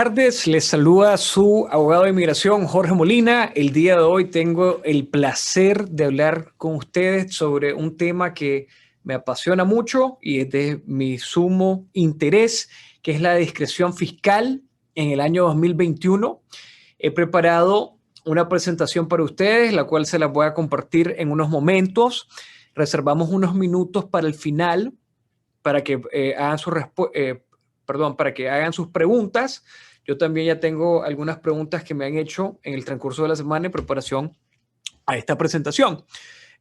Buenas tardes, les saluda su abogado de inmigración Jorge Molina. El día de hoy tengo el placer de hablar con ustedes sobre un tema que me apasiona mucho y es de mi sumo interés, que es la discreción fiscal en el año 2021. He preparado una presentación para ustedes, la cual se las voy a compartir en unos momentos. Reservamos unos minutos para el final para que para que hagan sus preguntas. Yo también ya tengo algunas preguntas que me han hecho en el transcurso de la semana en preparación a esta presentación.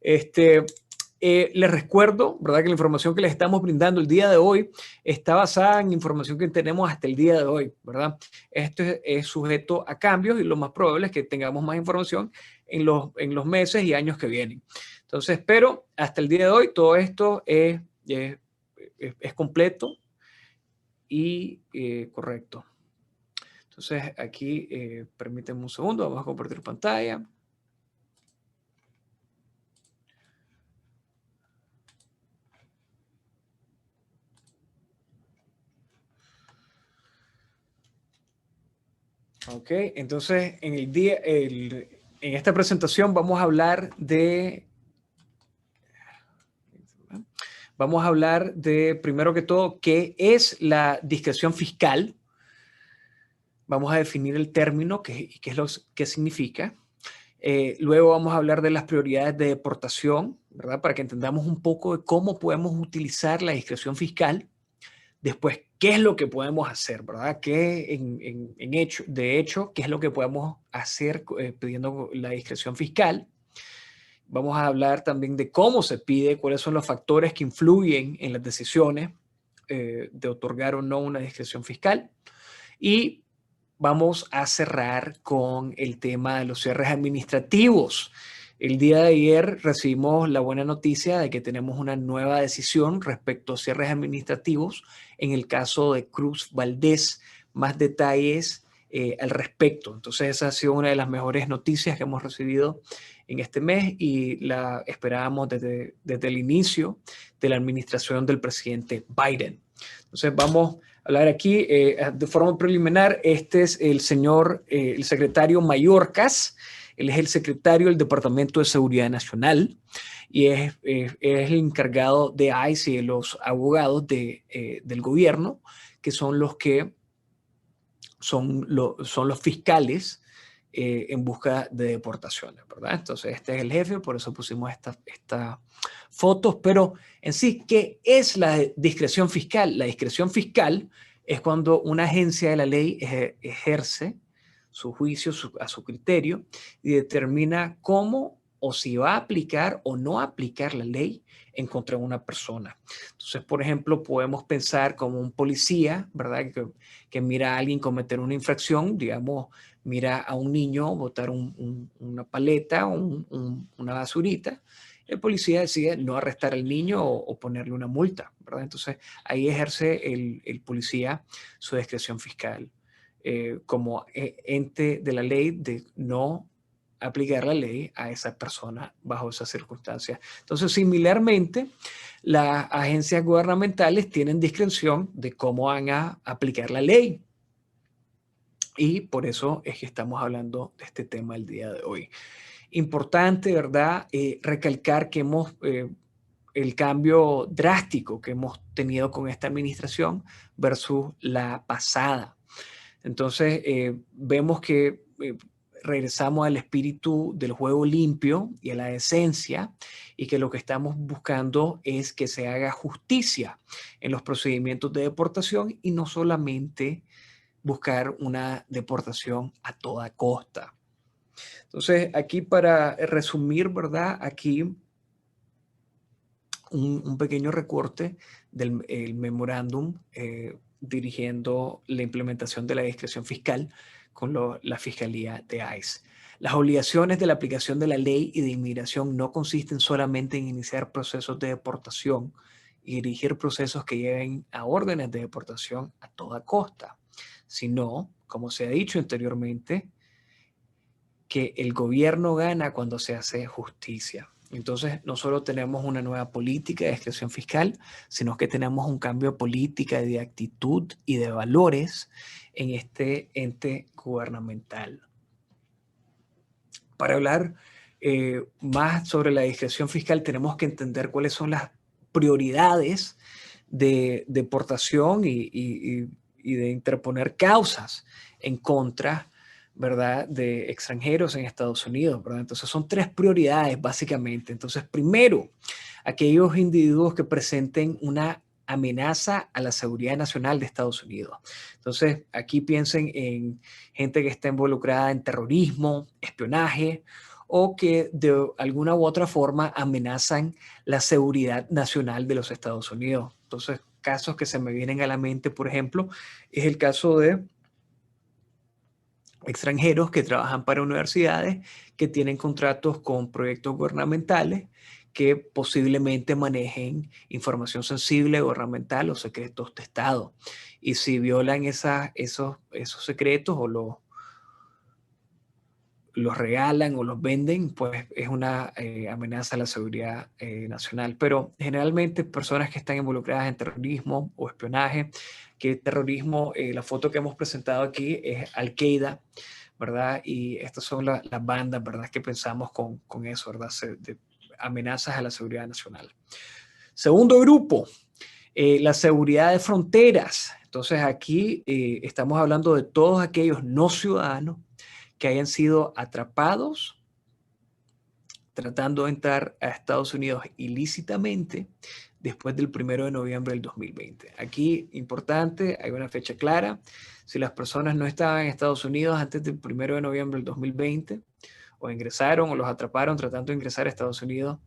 Les recuerdo, ¿verdad?, que la información que les estamos brindando el día de hoy está basada en información que tenemos hasta el día de hoy, ¿verdad? Esto es sujeto a cambios y lo más probable es que tengamos más información en los meses y años que vienen. Entonces, pero hasta el día de hoy todo esto es completo y correcto. Entonces, aquí, permítanme un segundo, vamos a compartir pantalla. Ok, entonces en esta presentación vamos a hablar de, primero que todo, qué es la discreción fiscal. Vamos a definir el término, qué significa. Luego vamos a hablar de las prioridades de deportación, ¿verdad? Para que entendamos un poco de cómo podemos utilizar la discreción fiscal. Después, ¿qué es lo que podemos hacer, verdad? De hecho, ¿qué es lo que podemos hacer pidiendo la discreción fiscal? Vamos a hablar también de cómo se pide, cuáles son los factores que influyen en las decisiones de otorgar o no una discreción fiscal. Y vamos a cerrar con el tema de los cierres administrativos. El día de ayer recibimos la buena noticia de que tenemos una nueva decisión respecto a cierres administrativos en el caso de Cruz Valdés. Más detalles al respecto. Entonces esa ha sido una de las mejores noticias que hemos recibido en este mes y la esperábamos desde el inicio de la administración del presidente Biden. Entonces vamos a hablar aquí de forma preliminar. Este es el secretario Mayorkas. Él es el secretario del Departamento de Seguridad Nacional y es el encargado de ICE y de los abogados del gobierno, que son los fiscales en busca de deportaciones, ¿verdad? Entonces este es el jefe, por eso pusimos estas fotos, pero en sí, ¿qué es la discreción fiscal? La discreción fiscal es cuando una agencia de la ley ejerce su juicio a su criterio y determina cómo o si va a aplicar o no aplicar la ley en contra de una persona. Entonces, por ejemplo, podemos pensar como un policía, ¿verdad?, que mira a alguien cometer una infracción, digamos, mira a un niño botar una paleta o una basurita. El policía decide no arrestar al niño o ponerle una multa, ¿verdad? Entonces, ahí ejerce el policía su discreción fiscal como ente de la ley de no aplicar la ley a esa persona bajo esas circunstancias. Entonces, similarmente, las agencias gubernamentales tienen discreción de cómo van a aplicar la ley. Y por eso es que estamos hablando de este tema el día de hoy. Importante, ¿verdad?, recalcar que el cambio drástico que hemos tenido con esta administración versus la pasada. Entonces, vemos que regresamos al espíritu del juego limpio y a la esencia y que lo que estamos buscando es que se haga justicia en los procedimientos de deportación y no solamente buscar una deportación a toda costa. Entonces, aquí para resumir, ¿verdad? Aquí un pequeño recorte del memorándum dirigiendo la implementación de la discreción fiscal con la Fiscalía de ICE. Las obligaciones de la aplicación de la ley y de inmigración no consisten solamente en iniciar procesos de deportación y dirigir procesos que lleven a órdenes de deportación a toda costa, sino, como se ha dicho anteriormente, que el gobierno gana cuando se hace justicia. Entonces, no solo tenemos una nueva política de discreción fiscal, sino que tenemos un cambio de política, de actitud y de valores en este ente gubernamental. Para hablar más sobre la discreción fiscal, tenemos que entender cuáles son las prioridades de deportación y de interponer causas en contra, ¿verdad?, de extranjeros en Estados Unidos, ¿verdad? Entonces son tres prioridades básicamente. Entonces, primero, aquellos individuos que presenten una amenaza a la seguridad nacional de Estados Unidos. Entonces, aquí piensen en gente que está involucrada en terrorismo, espionaje, o que de alguna u otra forma amenazan la seguridad nacional de los Estados Unidos. Entonces, casos que se me vienen a la mente, por ejemplo, es el caso de extranjeros que trabajan para universidades, que tienen contratos con proyectos gubernamentales, que posiblemente manejen información sensible, gubernamental o secretos de Estado. Y si violan esos secretos o los regalan o los venden, pues es una amenaza a la seguridad nacional. Pero generalmente personas que están involucradas en terrorismo o espionaje, que terrorismo, la foto que hemos presentado aquí es Al-Qaeda, ¿verdad? Y estas son las bandas, ¿verdad? Que pensamos con eso, ¿verdad? De amenazas a la seguridad nacional. Segundo grupo, la seguridad de fronteras. Entonces aquí estamos hablando de todos aquellos no ciudadanos que hayan sido atrapados tratando de entrar a Estados Unidos ilícitamente después del 1 de noviembre del 2020. Aquí, importante, hay una fecha clara. Si las personas no estaban en Estados Unidos antes del 1 de noviembre del 2020, o ingresaron o los atraparon tratando de ingresar a Estados Unidos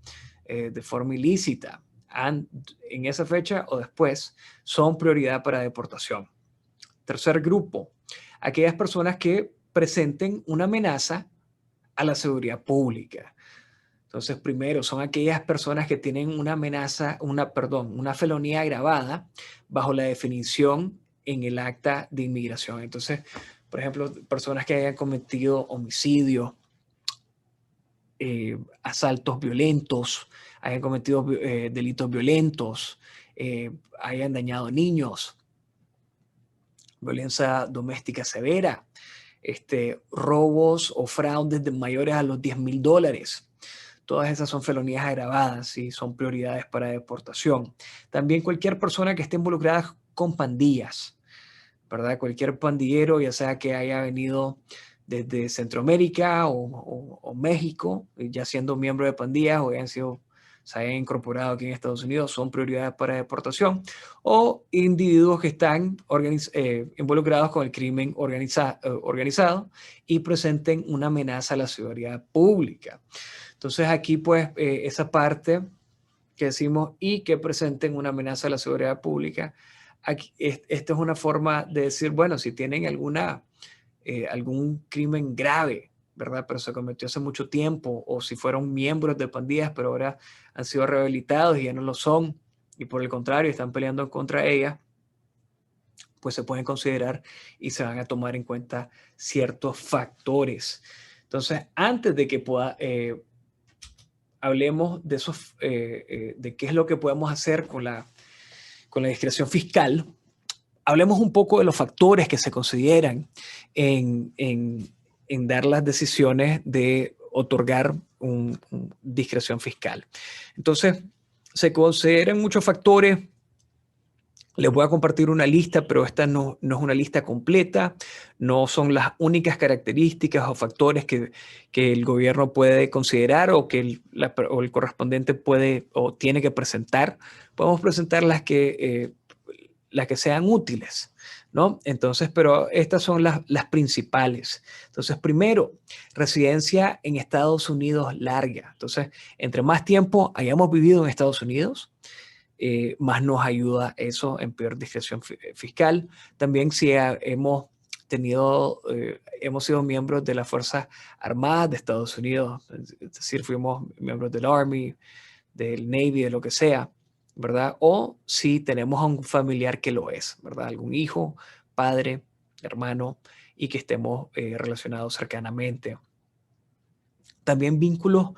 de forma ilícita en esa fecha o después, son prioridad para deportación. Tercer grupo, aquellas personas que presenten una amenaza a la seguridad pública. Entonces, primero, son aquellas personas que tienen una amenaza, una felonía agravada bajo la definición en el acta de inmigración. Entonces, por ejemplo, personas que hayan cometido homicidio, asaltos violentos, hayan cometido delitos violentos, hayan dañado niños, violencia doméstica severa, robos o fraudes de mayores a los $10,000. Todas esas son felonías agravadas y son prioridades para deportación. También cualquier persona que esté involucrada con pandillas, ¿verdad? Cualquier pandillero, ya sea que haya venido desde Centroamérica o México, ya siendo miembro de pandillas o se hayan incorporado aquí en Estados Unidos, son prioridades para deportación, o individuos que están involucrados con el crimen organizado y presenten una amenaza a la seguridad pública. Entonces aquí pues esa parte que decimos y que presenten una amenaza a la seguridad pública, aquí, esto es una forma de decir, bueno, si tienen algún crimen grave, ¿verdad? Pero se cometió hace mucho tiempo, o si fueron miembros de pandillas, pero ahora han sido rehabilitados y ya no lo son, y por el contrario están peleando contra ellas, pues se pueden considerar y se van a tomar en cuenta ciertos factores. Entonces, antes de que hablemos de esos, de qué es lo que podemos hacer con la discreción fiscal, hablemos un poco de los factores que se consideran en dar las decisiones de otorgar discreción fiscal. Entonces, se consideran muchos factores. Les voy a compartir una lista, pero esta no es una lista completa, no son las únicas características o factores que el gobierno puede considerar o que el correspondiente puede o tiene que presentar. Podemos presentar las que sean útiles, ¿no? Entonces, pero estas son las principales. Entonces, primero, residencia en Estados Unidos larga. Entonces, entre más tiempo hayamos vivido en Estados Unidos, más nos ayuda eso en peor discreción fiscal. También si hemos sido miembros de las Fuerzas Armadas de Estados Unidos, es decir, fuimos miembros del Army, del Navy, de lo que sea, ¿verdad? O si tenemos a un familiar que lo es, ¿verdad? Algún hijo, padre, hermano, y que estemos relacionados cercanamente. También vínculos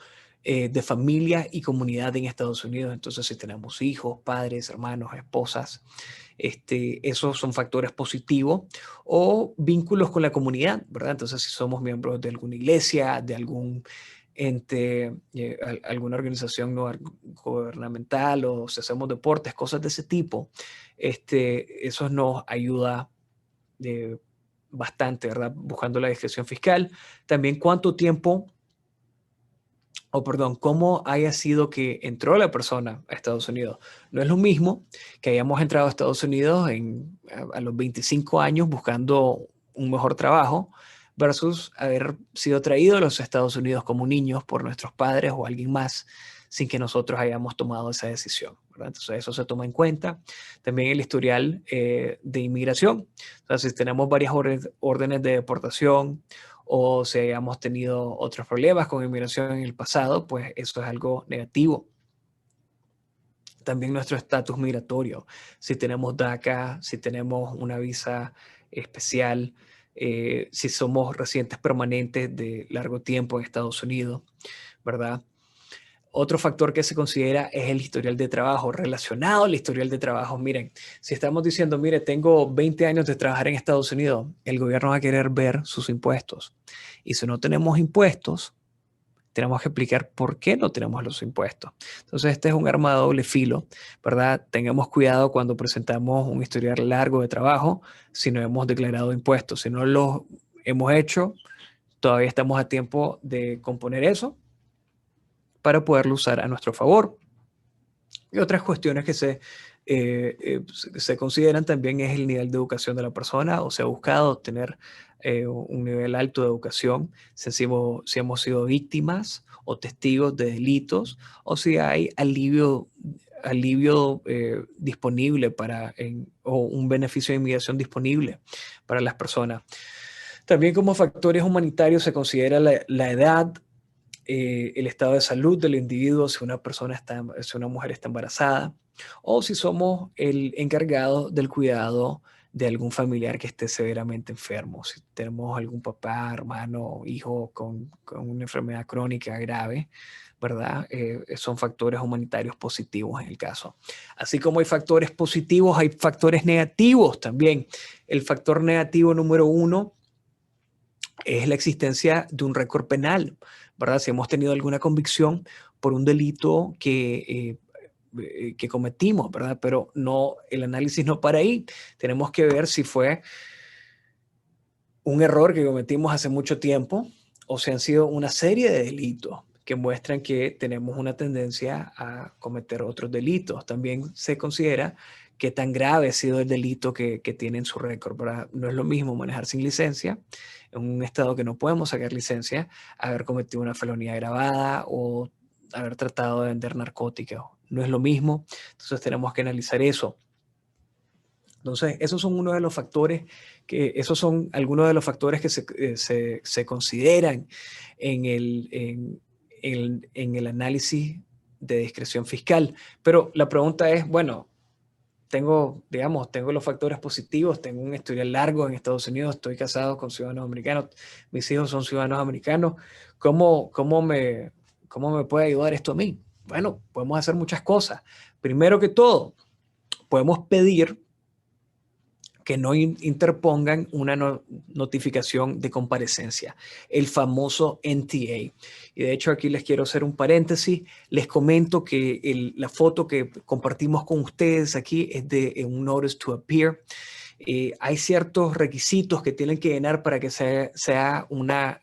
de familia y comunidad en Estados Unidos. Entonces, si tenemos hijos, padres, hermanos, esposas, esos son factores positivos, o vínculos con la comunidad, ¿verdad? Entonces, si somos miembros de alguna iglesia, de algún ente, alguna organización no gubernamental, o si hacemos deportes, cosas de ese tipo, eso nos ayuda bastante, ¿verdad? Buscando la discreción fiscal. También cuánto tiempo, o perdón, cómo haya sido que entró la persona a Estados Unidos. No es lo mismo que hayamos entrado a Estados Unidos a los 25 años buscando un mejor trabajo versus haber sido traído a los Estados Unidos como niños por nuestros padres o alguien más sin que nosotros hayamos tomado esa decisión, ¿verdad? Entonces eso se toma en cuenta. También el historial de inmigración. O sea, si tenemos varias órdenes de deportación, o si hayamos tenido otros problemas con inmigración en el pasado, pues eso es algo negativo. También nuestro estatus migratorio, si tenemos DACA, si tenemos una visa especial, si somos residentes permanentes de largo tiempo en Estados Unidos, ¿verdad? Otro factor que se considera es el historial de trabajo, relacionado al historial de trabajo. Miren, si estamos diciendo, mire, tengo 20 años de trabajar en Estados Unidos, el gobierno va a querer ver sus impuestos. Y si no tenemos impuestos, tenemos que explicar por qué no tenemos los impuestos. Entonces, este es un arma de doble filo, ¿verdad? Tengamos cuidado cuando presentamos un historial largo de trabajo si no hemos declarado impuestos. Si no lo hemos hecho, todavía estamos a tiempo de componer eso para poderlo usar a nuestro favor. Y otras cuestiones que se consideran también es el nivel de educación de la persona, o se ha buscado tener un nivel alto de educación, si hemos sido víctimas o testigos de delitos, o si hay alivio disponible o un beneficio de inmigración disponible para las personas. También como factores humanitarios se considera la edad, el estado de salud del individuo, si una mujer está embarazada, o si somos el encargado del cuidado de algún familiar que esté severamente enfermo. Si tenemos algún papá, hermano, hijo con una enfermedad crónica grave, ¿verdad? Son factores humanitarios positivos en el caso. Así como hay factores positivos, hay factores negativos también. El factor negativo número 1 es la existencia de un récord penal, ¿verdad? Si hemos tenido alguna convicción por un delito que cometimos, ¿verdad? Pero no, el análisis no para ahí. Tenemos que ver si fue un error que cometimos hace mucho tiempo o si han sido una serie de delitos que muestran que tenemos una tendencia a cometer otros delitos. También se considera qué tan grave ha sido el delito que tiene en su récord, ¿verdad? No es lo mismo manejar sin licencia en un estado que no podemos sacar licencia, haber cometido una felonía agravada o haber tratado de vender narcóticos. No es lo mismo, entonces tenemos que analizar eso. Entonces, esos son algunos de los factores que se consideran en el análisis de discreción fiscal. Pero la pregunta es, bueno, tengo los factores positivos, tengo un historial largo en Estados Unidos, estoy casado con ciudadanos americanos, mis hijos son ciudadanos americanos, ¿cómo me puede ayudar esto a mí? Bueno, podemos hacer muchas cosas. Primero que todo, podemos pedir que no interpongan una notificación de comparecencia, el famoso NTA. Y de hecho aquí les quiero hacer un paréntesis, les comento que la foto que compartimos con ustedes aquí es de un Notice to Appear. Hay ciertos requisitos que tienen que llenar para que sea una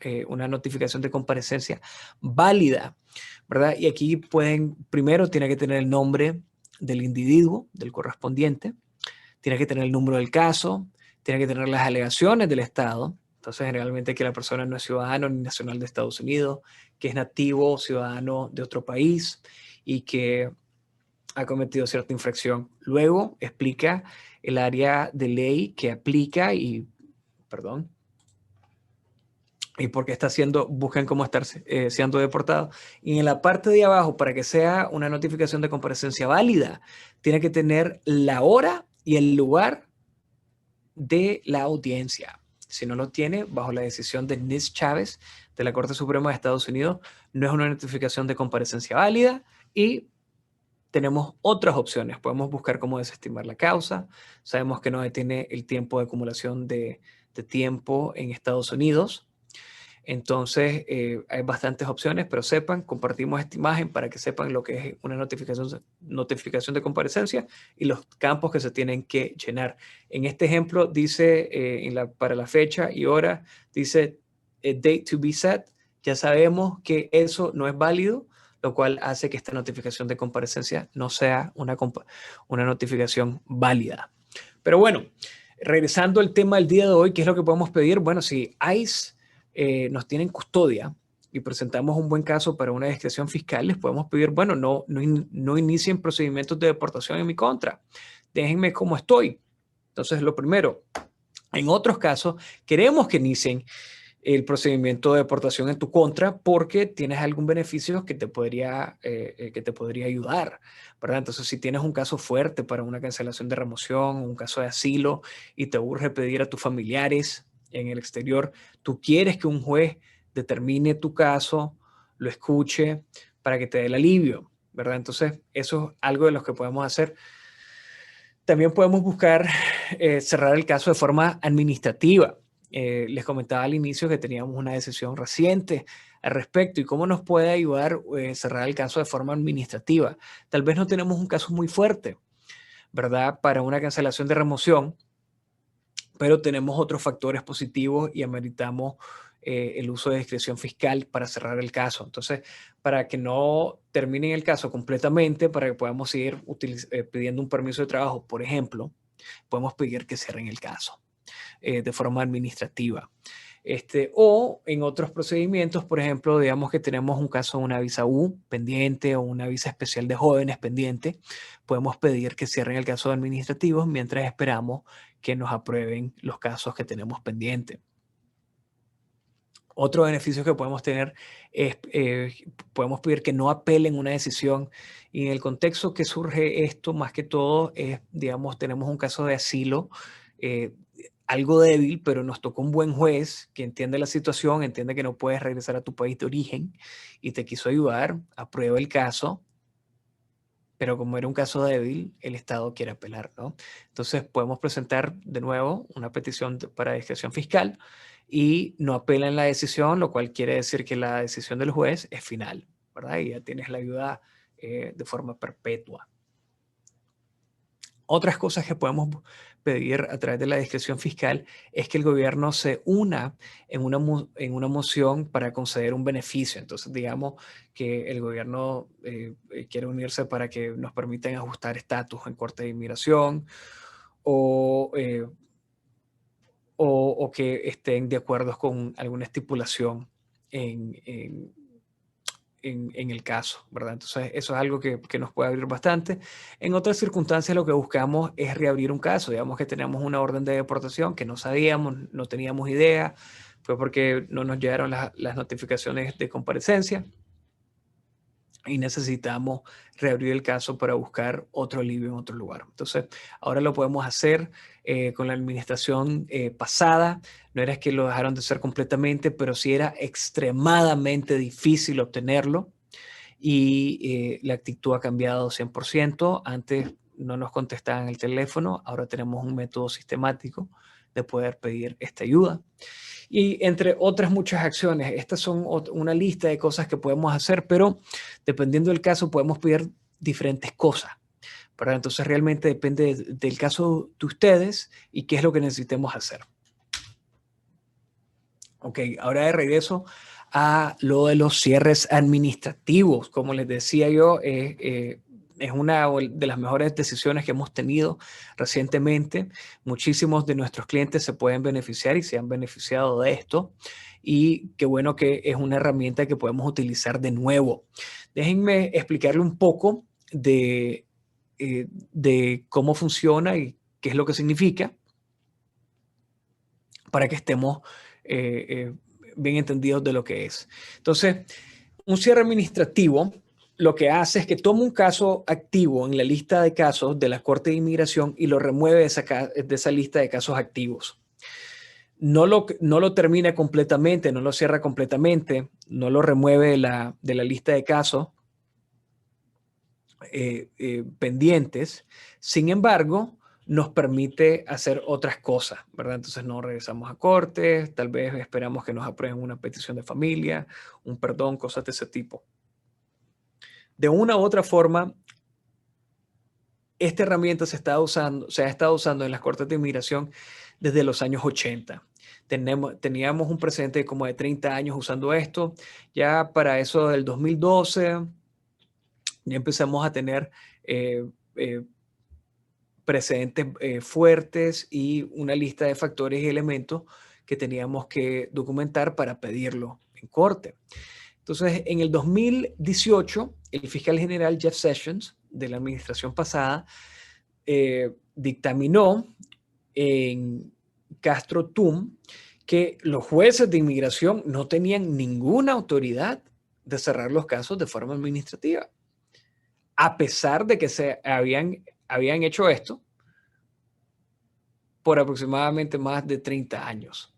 notificación de comparecencia válida, ¿verdad? Y aquí primero tiene que tener el nombre del individuo, del correspondiente, tiene que tener el número del caso, tiene que tener las alegaciones del Estado. Entonces, generalmente que la persona no es ciudadano ni nacional de Estados Unidos, que es nativo o ciudadano de otro país y que ha cometido cierta infracción. Luego explica el área de ley que aplica y por qué buscan cómo estar siendo deportado. Y en la parte de abajo, para que sea una notificación de comparecencia válida, tiene que tener la hora y el lugar de la audiencia. Si no lo tiene, bajo la decisión de Nis Chávez de la Corte Suprema de Estados Unidos, no es una notificación de comparecencia válida y tenemos otras opciones. Podemos buscar cómo desestimar la causa. Sabemos que no detiene el tiempo de acumulación de tiempo en Estados Unidos. Entonces, hay bastantes opciones, pero compartimos esta imagen para que sepan lo que es una notificación de comparecencia y los campos que se tienen que llenar. En este ejemplo dice, para la fecha y hora, dice date to be set. Ya sabemos que eso no es válido, lo cual hace que esta notificación de comparecencia no sea una notificación válida. Pero bueno, regresando al tema del día de hoy, ¿qué es lo que podemos pedir? Bueno, si ICE nos tiene en custodia y presentamos un buen caso para una discreción fiscal, les podemos pedir, bueno, no inicien procedimientos de deportación en mi contra. Déjenme como estoy. Entonces, lo primero, en otros casos, queremos que inicien el procedimiento de deportación en tu contra porque tienes algún beneficio que te podría ayudar, ¿verdad? Entonces, si tienes un caso fuerte para una cancelación de remoción, un caso de asilo y te urge pedir a tus familiares en el exterior, tú quieres que un juez determine tu caso, lo escuche para que te dé el alivio, ¿verdad? Entonces, eso es algo de lo que podemos hacer. También podemos buscar cerrar el caso de forma administrativa. Les comentaba al inicio que teníamos una decisión reciente al respecto y cómo nos puede ayudar cerrar el caso de forma administrativa. Tal vez no tenemos un caso muy fuerte, ¿verdad? Para una cancelación de remoción, pero tenemos otros factores positivos y ameritamos el uso de discreción fiscal para cerrar el caso. Entonces, para que no terminen el caso completamente, para que podamos seguir pidiendo un permiso de trabajo, por ejemplo, podemos pedir que cierren el caso de forma administrativa. O en otros procedimientos, por ejemplo, digamos que tenemos un caso de una visa U pendiente o una visa especial de jóvenes pendiente, podemos pedir que cierren el caso administrativo mientras esperamos que nos aprueben los casos que tenemos pendientes. Otro beneficio que podemos tener es, podemos pedir que no apelen una decisión y en el contexto que surge esto, más que todo, es, digamos, tenemos un caso de asilo, algo débil, pero nos tocó un buen juez que entiende la situación, entiende que no puedes regresar a tu país de origen y te quiso ayudar, aprueba el caso, pero como era un caso débil, el Estado quiere apelar, ¿no? Entonces podemos presentar de nuevo una petición para discreción fiscal y no apelan la decisión, lo cual quiere decir que la decisión del juez es final, ¿verdad? Y ya tienes la ayuda de forma perpetua. Otras cosas que podemos pedir a través de la discreción fiscal es que el gobierno se una en una moción para conceder un beneficio. Entonces, digamos que el gobierno quiere unirse para que nos permitan ajustar estatus en Corte de Inmigración o, o que estén de acuerdo con alguna estipulación en el caso, ¿verdad? Entonces, eso es algo que nos puede abrir bastante. En otras circunstancias, lo que buscamos es reabrir un caso. Digamos que tenemos una orden de deportación que no sabíamos, no teníamos idea, fue porque no nos llegaron las notificaciones de comparecencia y necesitamos reabrir el caso para buscar otro alivio en otro lugar. Entonces, ahora lo podemos hacer con la administración pasada. No era que lo dejaron de hacer completamente, pero sí era extremadamente difícil obtenerlo y la actitud ha cambiado 100%. Antes no nos contestaban el teléfono, ahora tenemos un método sistemático de poder pedir esta ayuda. Y entre otras muchas acciones, estas son una lista de cosas que podemos hacer, pero dependiendo del caso podemos pedir diferentes cosas, ¿verdad? Entonces realmente depende del caso de ustedes y qué es lo que necesitemos hacer. Ok, ahora de regreso a lo de los cierres administrativos. Como les decía yo, es una de las mejores decisiones que hemos tenido recientemente. Muchísimos de nuestros clientes se pueden beneficiar y se han beneficiado de esto. Y qué bueno que es una herramienta que podemos utilizar de nuevo. Déjenme explicarle un poco de cómo funciona y qué es lo que significa para que estemos bien entendidos de lo que es. Entonces, un cierre administrativo lo que hace es que toma un caso activo en la lista de casos de la Corte de Inmigración y lo remueve de esa lista de casos activos. no lo termina completamente, no lo cierra completamente, no lo remueve de la lista de casos pendientes. Sin embargo, nos permite hacer otras cosas, ¿verdad? Entonces no regresamos a cortes, tal vez esperamos que nos aprueben una petición de familia, un perdón, cosas de ese tipo. De una u otra forma, esta herramienta se ha estado usando en las cortes de inmigración desde los años 80. Teníamos un precedente como de 30 años usando esto. Ya para eso del 2012 ya empezamos a tener eh, eh, precedentes fuertes y una lista de factores y elementos que teníamos que documentar para pedirlo en corte. Entonces, en el 2018, el fiscal general Jeff Sessions de la administración pasada dictaminó en Castro Tum que los jueces de inmigración no tenían ninguna autoridad de cerrar los casos de forma administrativa, a pesar de que habían hecho esto por aproximadamente más de 30 años.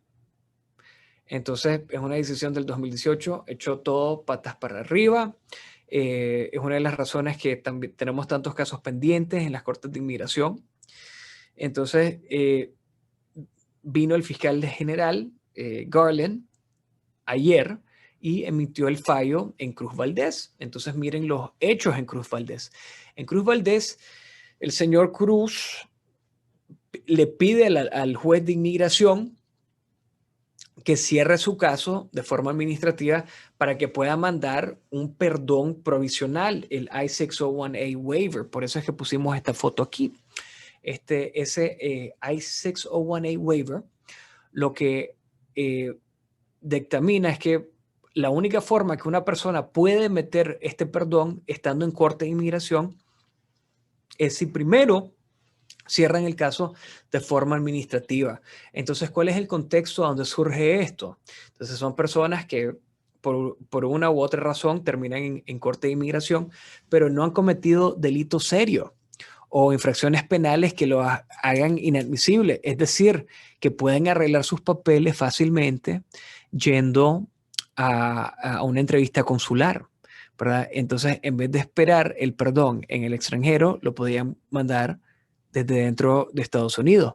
Entonces, es una decisión del 2018, echó todo patas para arriba. Es una de las razones que también tenemos tantos casos pendientes en las cortes de inmigración. Entonces, vino el fiscal general, Garland, ayer y emitió el fallo en Cruz Valdez. Entonces, miren los hechos en Cruz Valdez. En Cruz Valdez, el señor Cruz le pide al juez de inmigración que cierre su caso de forma administrativa para que pueda mandar un perdón provisional, el I-601A waiver. Por eso es que pusimos esta foto aquí. Ese I-601A waiver lo que dictamina es que la única forma que una persona puede meter este perdón estando en corte de inmigración es si primero cierran el caso de forma administrativa. Entonces, ¿cuál es el contexto donde surge esto? Entonces, son personas que por una u otra razón terminan en corte de inmigración, pero no han cometido delitos serios o infracciones penales que lo hagan inadmisible. Es decir, que pueden arreglar sus papeles fácilmente yendo a una entrevista consular, ¿verdad? Entonces, en vez de esperar el perdón en el extranjero, lo podían mandar desde dentro de Estados Unidos.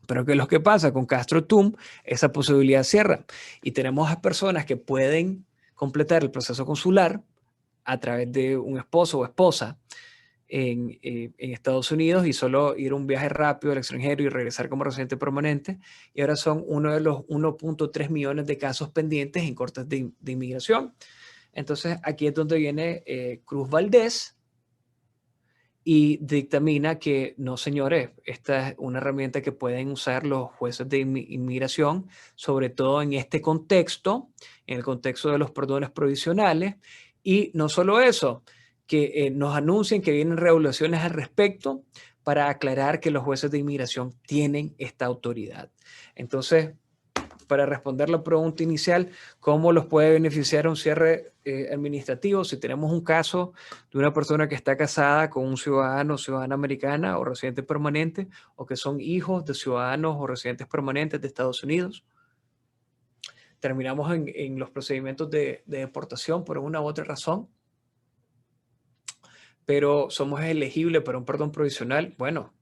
Pero ¿qué es lo que pasa? Con Castro Tum, esa posibilidad cierra. Y tenemos a personas que pueden completar el proceso consular a través de un esposo o esposa en Estados Unidos y solo ir un viaje rápido al extranjero y regresar como residente permanente. Y ahora son uno de los 1.3 millones de casos pendientes en cortes de inmigración. Entonces, aquí es donde viene Cruz Valdez y dictamina que no, señores, esta es una herramienta que pueden usar los jueces de inmigración, sobre todo en este contexto, en el contexto de los perdones provisionales. Y no solo eso, que nos anuncien que vienen regulaciones al respecto para aclarar que los jueces de inmigración tienen esta autoridad. Entonces, para responder la pregunta inicial, ¿cómo los puede beneficiar un cierre administrativo? Si tenemos un caso de una persona que está casada con un ciudadano o ciudadana americana o residente permanente, o que son hijos de ciudadanos o residentes permanentes de Estados Unidos, terminamos en los procedimientos de deportación por una u otra razón, pero somos elegibles para un perdón provisional, bueno,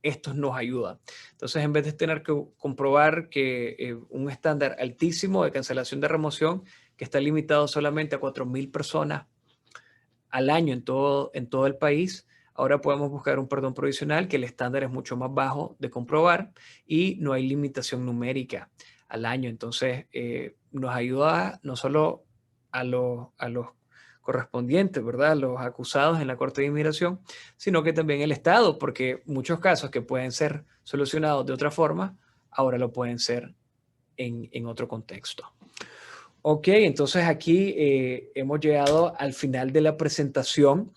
esto nos ayuda. Entonces, en vez de tener que comprobar que un estándar altísimo de cancelación de remoción, que está limitado solamente a 4,000 personas al año en todo el país, ahora podemos buscar un perdón provisional que el estándar es mucho más bajo de comprobar y no hay limitación numérica al año. Entonces, nos ayuda no solo a los correspondientes, ¿verdad? Los acusados en la Corte de Inmigración, sino que también el Estado, porque muchos casos que pueden ser solucionados de otra forma, ahora lo pueden ser en otro contexto. Ok, entonces aquí hemos llegado al final de la presentación.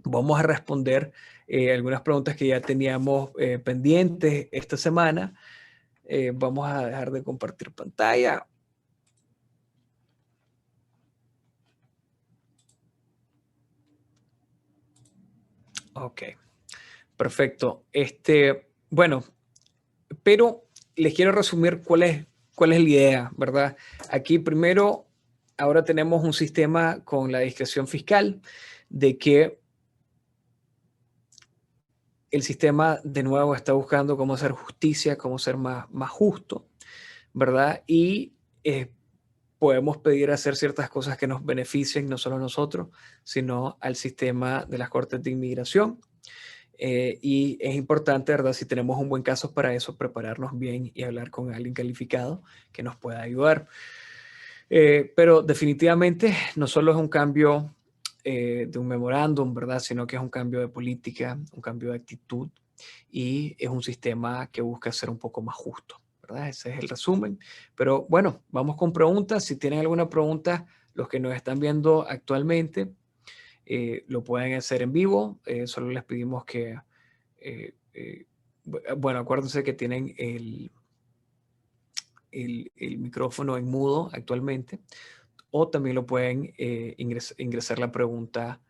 Vamos a responder algunas preguntas que ya teníamos pendientes esta semana. Vamos a dejar de compartir pantalla. Ok, perfecto. Bueno, pero les quiero resumir cuál es la idea, ¿verdad? Aquí primero, ahora tenemos un sistema con la discreción fiscal de que el sistema de nuevo está buscando cómo hacer justicia, cómo ser más justo, ¿verdad? Y podemos pedir hacer ciertas cosas que nos beneficien no solo a nosotros, sino al sistema de las Cortes de Inmigración. Y es importante, ¿verdad? Si tenemos un buen caso para eso, prepararnos bien y hablar con alguien calificado que nos pueda ayudar. Pero definitivamente no solo es un cambio de un memorándum, ¿verdad? Sino que es un cambio de política, un cambio de actitud y es un sistema que busca ser un poco más justo, ¿verdad? Ese es el resumen. Pero bueno, vamos con preguntas. Si tienen alguna pregunta, los que nos están viendo actualmente, lo pueden hacer en vivo. Solo les pedimos que, bueno, acuérdense que tienen el micrófono en mudo actualmente, o también lo pueden ingresar la pregunta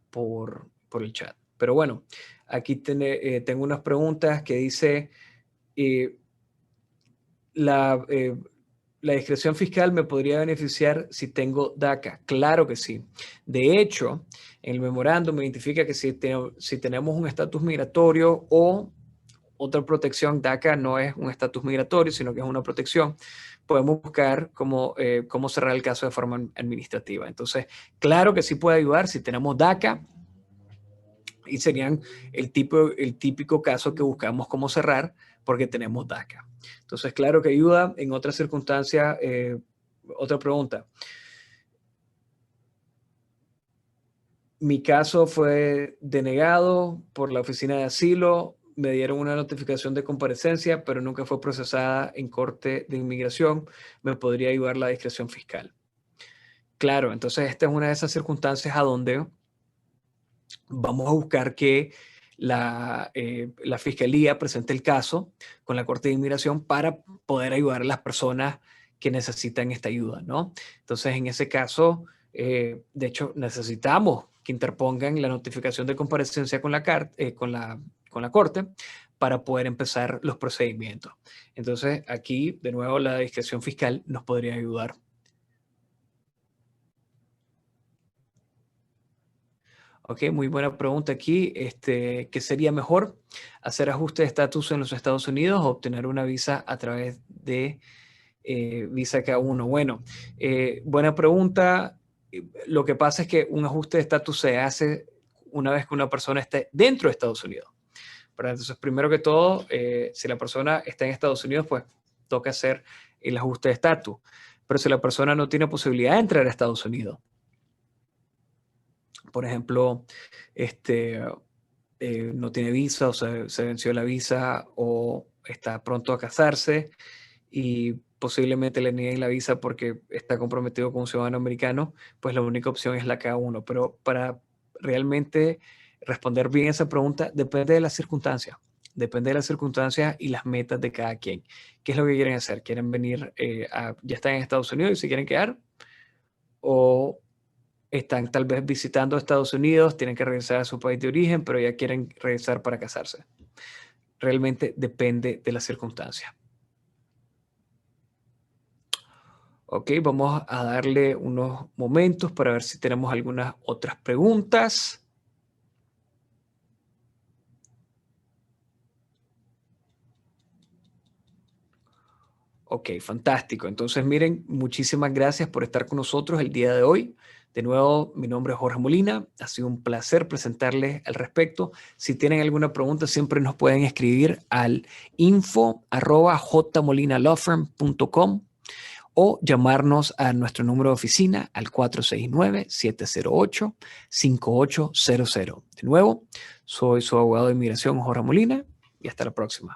por el chat. Pero bueno, aquí tengo unas preguntas que dice, la discreción fiscal me podría beneficiar si tengo DACA. Claro que sí. De hecho, en el memorándum me identifica que si tenemos un estatus migratorio o otra protección, DACA no es un estatus migratorio, sino que es una protección, podemos buscar cómo cerrar el caso de forma administrativa. Entonces, claro que sí puede ayudar si tenemos DACA, y serían el típico caso que buscamos cómo cerrar porque tenemos DACA. Entonces, claro que ayuda. En otras circunstancias, otra pregunta. Mi caso fue denegado por la oficina de asilo, me dieron una notificación de comparecencia, pero nunca fue procesada en corte de inmigración. ¿Me podría ayudar la discreción fiscal? Claro, entonces esta es una de esas circunstancias a donde vamos a buscar que la fiscalía presente el caso con la Corte de Inmigración para poder ayudar a las personas que necesitan esta ayuda, ¿no? Entonces, en ese caso, de hecho, necesitamos que interpongan la notificación de comparecencia con la Corte para poder empezar los procedimientos. Entonces, aquí, de nuevo, la discreción fiscal nos podría ayudar. Ok, muy buena pregunta aquí. ¿Qué sería mejor? ¿Hacer ajuste de estatus en los Estados Unidos o obtener una visa a través de visa K1? Bueno, buena pregunta. Lo que pasa es que un ajuste de estatus se hace una vez que una persona esté dentro de Estados Unidos. ¿Verdad? Entonces, primero que todo, si la persona está en Estados Unidos, pues toca hacer el ajuste de estatus. Pero si la persona no tiene posibilidad de entrar a Estados Unidos, por ejemplo, no tiene visa o se venció la visa o está pronto a casarse y posiblemente le nieguen la visa porque está comprometido con un ciudadano americano, pues la única opción es la K1. Pero para realmente responder bien esa pregunta, depende de las circunstancias. Depende de las circunstancias y las metas de cada quien. ¿Qué es lo que quieren hacer? ¿Quieren venir, ya están en Estados Unidos y se quieren quedar? ¿O están tal vez visitando Estados Unidos, tienen que regresar a su país de origen, pero ya quieren regresar para casarse? Realmente depende de las circunstancias. Ok, vamos a darle unos momentos para ver si tenemos algunas otras preguntas. Ok, fantástico. Entonces, miren, muchísimas gracias por estar con nosotros el día de hoy. De nuevo, mi nombre es Jorge Molina. Ha sido un placer presentarles al respecto. Si tienen alguna pregunta, siempre nos pueden escribir al info@jmolinalawfirm.com o llamarnos a nuestro número de oficina al 469-708-5800. De nuevo, soy su abogado de inmigración, Jorge Molina, y hasta la próxima.